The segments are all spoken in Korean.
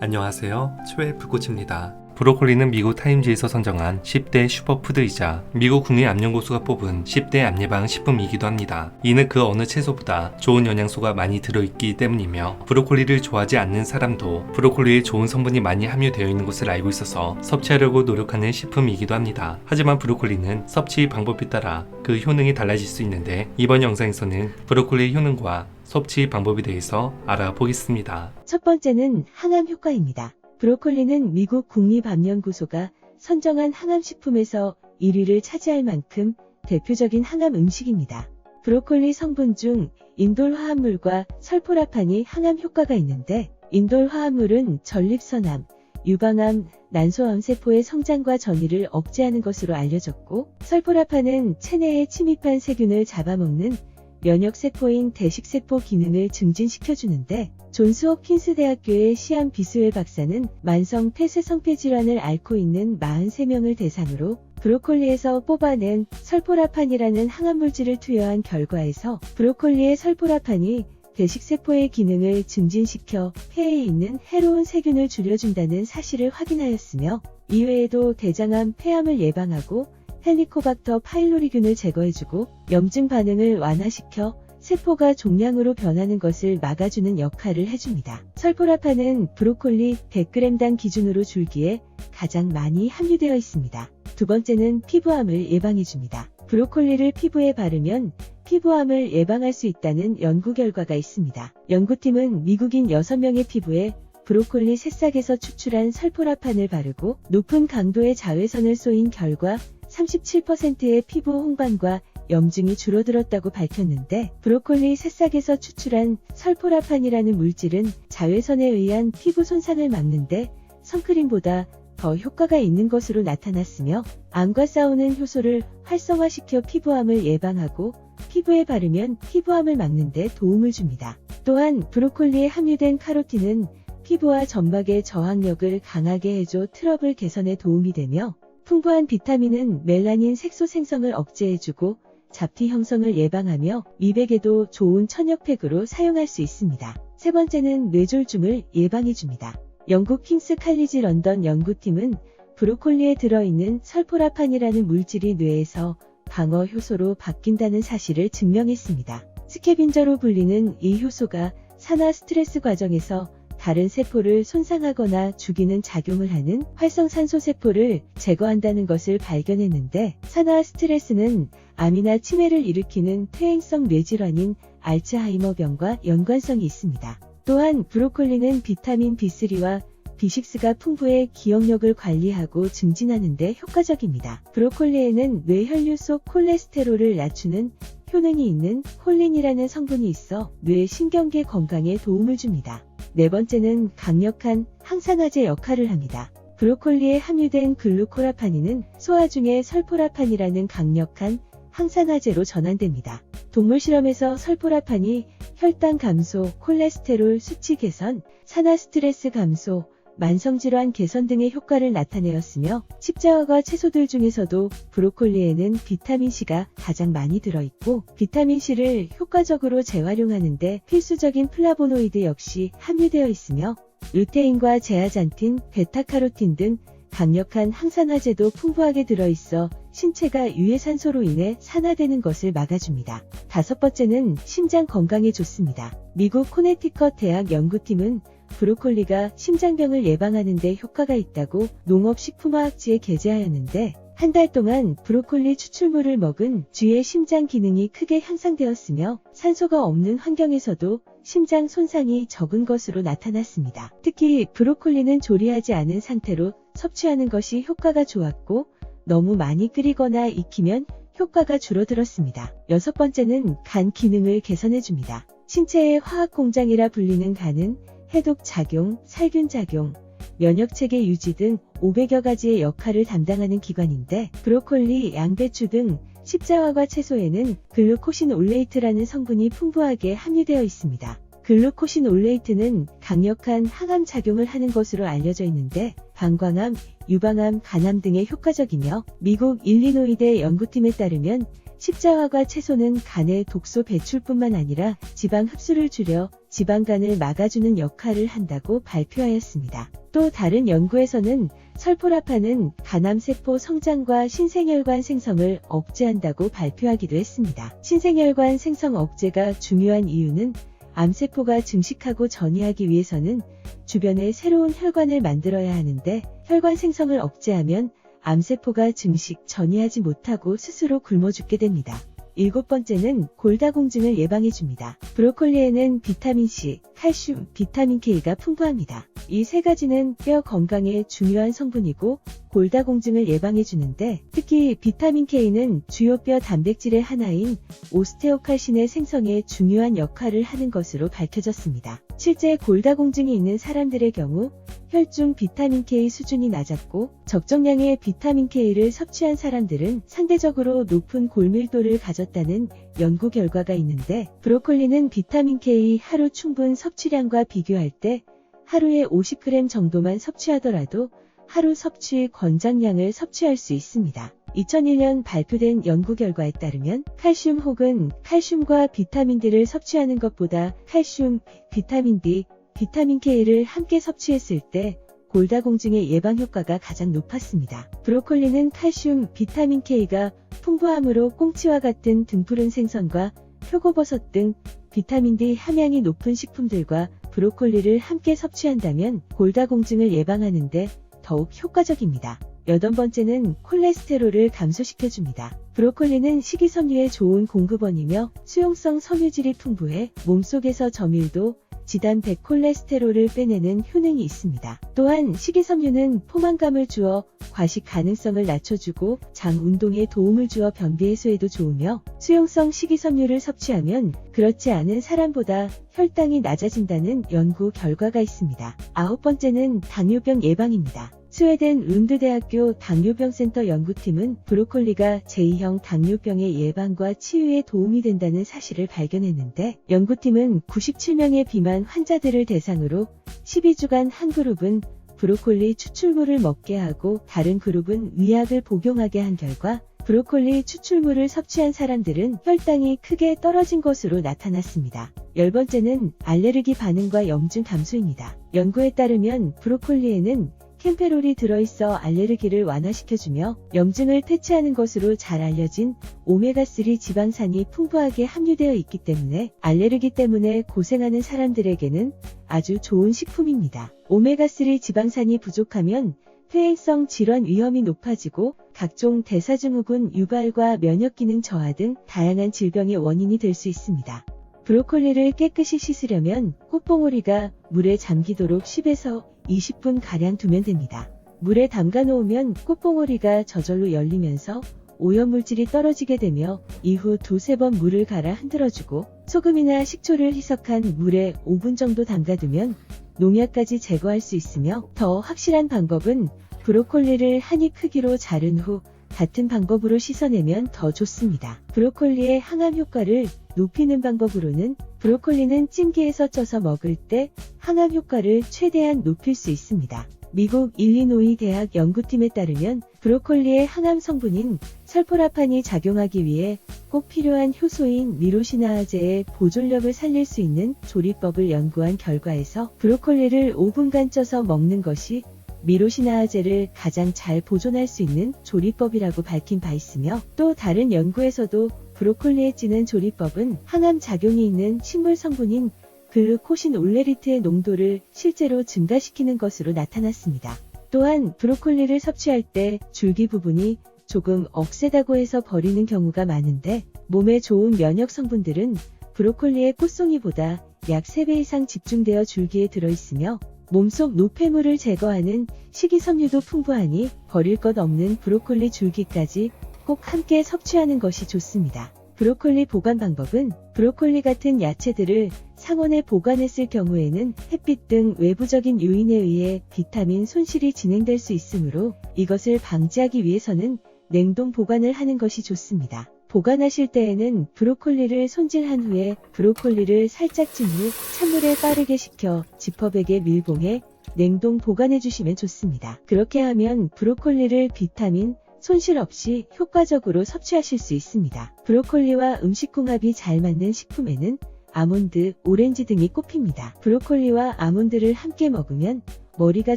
안녕하세요. 초의 불꽃입니다. 브로콜리는 미국 타임지에서 선정한 10대 슈퍼푸드이자 미국 국립암연구소가 뽑은 10대 암 예방 식품이기도 합니다. 이는 그 어느 채소보다 좋은 영양소가 많이 들어있기 때문이며 브로콜리를 좋아하지 않는 사람도 브로콜리에 좋은 성분이 많이 함유되어 있는 것을 알고 있어서 섭취하려고 노력하는 식품이기도 합니다. 하지만 브로콜리는 섭취 방법에 따라 그 효능이 달라질 수 있는데 이번 영상에서는 브로콜리의 효능과 섭취 방법에 대해서 알아보겠습니다. 첫 번째는 항암 효과입니다. 브로콜리는 미국 국립암연구소가 선정한 항암식품에서 1위를 차지할 만큼 대표적인 항암 음식입니다. 브로콜리 성분 중 인돌 화합물과 설포라판이 항암 효과가 있는데, 인돌 화합물은 전립선암, 유방암, 난소암 세포의 성장과 전이를 억제하는 것으로 알려졌고, 설포라판은 체내에 침입한 세균을 잡아먹는 면역세포인 대식세포 기능을 증진시켜주는데, 존스 홉킨스 대학교의 시암 비스웰 박사는 만성 폐쇄성폐 질환을 앓고 있는 43명을 대상으로 브로콜리에서 뽑아낸 설포라판이라는 항암물질을 투여한 결과에서 브로콜리의 설포라판이 대식세포의 기능을 증진시켜 폐에 있는 해로운 세균을 줄여준다는 사실을 확인하였으며, 이외에도 대장암, 폐암을 예방하고 헬리코박터 파일로리균을 제거해주고 염증 반응을 완화시켜 세포가 종양으로 변하는 것을 막아주는 역할을 해줍니다. 설포라판은 브로콜리 100g당 기준으로 줄기에 가장 많이 함유되어 있습니다. 두 번째는 피부암을 예방해줍니다. 브로콜리를 피부에 바르면 피부암을 예방할 수 있다는 연구 결과가 있습니다. 연구팀은 미국인 6명의 피부에 브로콜리 새싹에서 추출한 설포라판을 바르고 높은 강도의 자외선을 쏘인 결과 37%의 피부 홍반과 염증이 줄어들었다고 밝혔는데, 브로콜리 새싹에서 추출한 설포라판이라는 물질은 자외선에 의한 피부 손상을 막는데 선크림보다 더 효과가 있는 것으로 나타났으며, 암과 싸우는 효소를 활성화시켜 피부암을 예방하고 피부에 바르면 피부암을 막는 데 도움을 줍니다. 또한 브로콜리에 함유된 카로틴은 피부와 점막의 저항력을 강하게 해줘 트러블 개선에 도움이 되며, 풍부한 비타민은 멜라닌 색소 생성을 억제해주고 잡티 형성을 예방하며 미백에도 좋은 천연팩으로 사용할 수 있습니다. 세 번째는 뇌졸중을 예방해줍니다. 영국 킹스 칼리지 런던 연구팀은 브로콜리에 들어있는 설포라판이라는 물질이 뇌에서 방어 효소로 바뀐다는 사실을 증명했습니다. 스캐빈저로 불리는 이 효소가 산화 스트레스 과정에서 다른 세포를 손상하거나 죽이는 작용을 하는 활성산소 세포를 제거한다는 것을 발견했는데, 산화 스트레스는 암이나 치매를 일으키는 퇴행성 뇌질환인 알츠하이머병과 연관성이 있습니다. 또한 브로콜리는 비타민 B3와 B6가 풍부해 기억력을 관리하고 증진하는 데 효과적입니다. 브로콜리에는 뇌혈류 속 콜레스테롤을 낮추는 효능이 있는 홀린이라는 성분이 있어 뇌 신경계 건강에 도움을 줍니다. 네 번째는 강력한 항산화제 역할을 합니다. 브로콜리에 함유된 글루코라파닌은 소화 중에 설포라판이라는 강력한 항산화제로 전환됩니다. 동물 실험에서 설포라판이 혈당 감소, 콜레스테롤 수치 개선, 산화 스트레스 감소, 만성질환 개선 등의 효과를 나타내었으며, 십자화과 채소들 중에서도 브로콜리에는 비타민C가 가장 많이 들어있고, 비타민C를 효과적으로 재활용하는 데 필수적인 플라보노이드 역시 함유되어 있으며, 루테인과 제아잔틴, 베타카로틴 등 강력한 항산화제도 풍부하게 들어있어 신체가 유해산소로 인해 산화되는 것을 막아줍니다. 다섯 번째는 심장 건강에 좋습니다. 미국 코네티컷 대학 연구팀은 브로콜리가 심장병을 예방하는 데 효과가 있다고 농업식품화학지에 게재하였는데, 한 달 동안 브로콜리 추출물을 먹은 쥐의 심장 기능이 크게 향상되었으며 산소가 없는 환경에서도 심장 손상이 적은 것으로 나타났습니다. 특히 브로콜리는 조리하지 않은 상태로 섭취하는 것이 효과가 좋았고, 너무 많이 끓이거나 익히면 효과가 줄어들었습니다. 여섯 번째는 간 기능을 개선해줍니다. 신체의 화학공장이라 불리는 간은 해독작용, 살균작용, 면역체계 유지 등 500여 가지의 역할을 담당하는 기관인데, 브로콜리, 양배추 등 십자화과 채소에는 글루코신 올레이트라는 성분이 풍부하게 함유되어 있습니다. 글루코신 올레이트는 강력한 항암 작용을 하는 것으로 알려져 있는데, 방광암, 유방암, 간암 등에 효과적이며, 미국 일리노이대 연구팀에 따르면 십자화과 채소는 간의 독소 배출뿐만 아니라 지방 흡수를 줄여 지방간을 막아주는 역할을 한다고 발표하였습니다. 또 다른 연구에서는 설포라판은 간암세포 성장과 신생혈관 생성을 억제한다고 발표하기도 했습니다. 신생혈관 생성 억제가 중요한 이유는 암세포가 증식하고 전이하기 위해서는 주변에 새로운 혈관을 만들어야 하는데 혈관 생성을 억제하면 암세포가 증식, 전이하지 못하고 스스로 굶어 죽게 됩니다. 7번째는 골다공증을 예방해줍니다. 브로콜리에는 비타민C, 칼슘, 비타민 K가 풍부합니다. 이 세 가지는 뼈 건강에 중요한 성분이고 골다공증을 예방해주는데 특히 비타민 K는 주요 뼈 단백질의 하나인 오스테오칼신의 생성에 중요한 역할을 하는 것으로 밝혀졌습니다. 실제 골다공증이 있는 사람들의 경우 혈중 비타민 K 수준이 낮았고 적정량의 비타민 K를 섭취한 사람들은 상대적으로 높은 골밀도를 가졌다는 연구 결과가 있는데 브로콜리는 비타민 K 하루 충분 섭취량과 비교할 때 하루에 50g 정도만 섭취하더라도 하루 섭취 권장량을 섭취할 수 있습니다. 2001년 발표된 연구 결과에 따르면 칼슘 혹은 칼슘과 비타민 D를 섭취하는 것보다 칼슘, 비타민 D, 비타민 K를 함께 섭취했을 때 골다공증의 예방 효과가 가장 높았습니다. 브로콜리는 칼슘, 비타민 K가 풍부하므로 꽁치와 같은 등푸른 생선과 표고버섯 등 비타민 D 함량이 높은 식품들과 브로콜리를 함께 섭취한다면 골다공증을 예방하는데 더욱 효과적입니다. 8번째는 콜레스테롤을 감소시켜줍니다. 브로콜리는 식이섬유의 좋은 공급원이며 수용성 섬유질이 풍부해 몸속에서 저밀도, 지단 백콜레스테롤을 빼내는 효능이 있습니다. 또한 식이섬유는 포만감을 주어 과식 가능성을 낮춰주고 장 운동에 도움을 주어 변비 해소에도 좋으며 수용성 식이섬유를 섭취하면 그렇지 않은 사람보다 혈당이 낮아진다는 연구 결과가 있습니다. 9번째는 당뇨병 예방입니다. 스웨덴 룬드대학교 당뇨병센터 연구팀은 브로콜리가 제2형 당뇨병의 예방과 치유에 도움이 된다는 사실을 발견했는데 연구팀은 97명의 비만 환자들을 대상으로 12주간 한 그룹은 브로콜리 추출물을 먹게 하고 다른 그룹은 위약을 복용하게 한 결과 브로콜리 추출물을 섭취한 사람들은 혈당이 크게 떨어진 것으로 나타났습니다. 10번째는 알레르기 반응과 염증 감소입니다. 연구에 따르면 브로콜리에는 캠페롤이 들어있어 알레르기를 완화시켜주며 염증을 퇴치하는 것으로 잘 알려진 오메가3 지방산이 풍부하게 함유되어 있기 때문에 알레르기 때문에 고생하는 사람들에게는 아주 좋은 식품입니다. 오메가3 지방산이 부족하면 폐행성 질환 위험이 높아지고 각종 대사증후군 유발과 면역기능 저하 등 다양한 질병의 원인이 될 수 있습니다. 브로콜리를 깨끗이 씻으려면 꽃봉오리가 물에 잠기도록 10에서 20분가량 두면 됩니다. 물에 담가 놓으면 꽃봉오리가 저절로 열리면서 오염물질이 떨어지게 되며 이후 2-3번 물을 갈아 흔들어주고 소금이나 식초를 희석한 물에 5분 정도 담가두면 농약까지 제거할 수 있으며 더 확실한 방법은 브로콜리를 한 입 크기로 자른 후 같은 방법으로 씻어내면 더 좋습니다. 브로콜리의 항암 효과를 높이는 방법으로는 브로콜리는 찜기에서 쪄서 먹을 때 항암 효과를 최대한 높일 수 있습니다. 미국 일리노이 대학 연구팀에 따르면 브로콜리의 항암 성분인 설포라판이 작용하기 위해 꼭 필요한 효소인 미로시나아제의 보존력을 살릴 수 있는 조리법을 연구한 결과에서 브로콜리를 5분간 쪄서 먹는 것이 미로시나아제를 가장 잘 보존할 수 있는 조리법이라고 밝힌 바 있으며 또 다른 연구에서도 브로콜리에 찌는 조리법은 항암 작용이 있는 식물 성분인 글루코신 올레리트의 농도를 실제로 증가시키는 것으로 나타났습니다. 또한 브로콜리를 섭취할 때 줄기 부분이 조금 억세다고 해서 버리는 경우가 많은데 몸에 좋은 면역 성분들은 브로콜리의 꽃송이보다 약 3배 이상 집중되어 줄기에 들어있으며 몸속 노폐물을 제거하는 식이섬유도 풍부하니 버릴 것 없는 브로콜리 줄기까지 꼭 함께 섭취하는 것이 좋습니다. 브로콜리 보관 방법은 브로콜리 같은 야채들을 상온에 보관했을 경우에는 햇빛 등 외부적인 요인에 의해 비타민 손실이 진행될 수 있으므로 이것을 방지하기 위해서는 냉동 보관을 하는 것이 좋습니다. 보관하실 때에는 브로콜리를 손질한 후에 브로콜리를 살짝 찐 후 찬물에 빠르게 식혀 지퍼백에 밀봉해 냉동 보관해 주시면 좋습니다. 그렇게 하면 브로콜리를 비타민, 손실 없이 효과적으로 섭취하실 수 있습니다. 브로콜리와 음식궁합이 잘 맞는 식품에는 아몬드, 오렌지 등이 꼽힙니다. 브로콜리와 아몬드를 함께 먹으면 머리가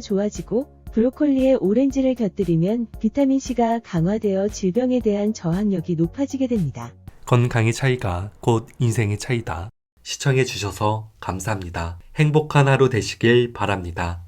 좋아지고 브로콜리에 오렌지를 곁들이면 비타민C가 강화되어 질병에 대한 저항력이 높아지게 됩니다. 건강의 차이가 곧 인생의 차이다. 시청해주셔서 감사합니다. 행복한 하루 되시길 바랍니다.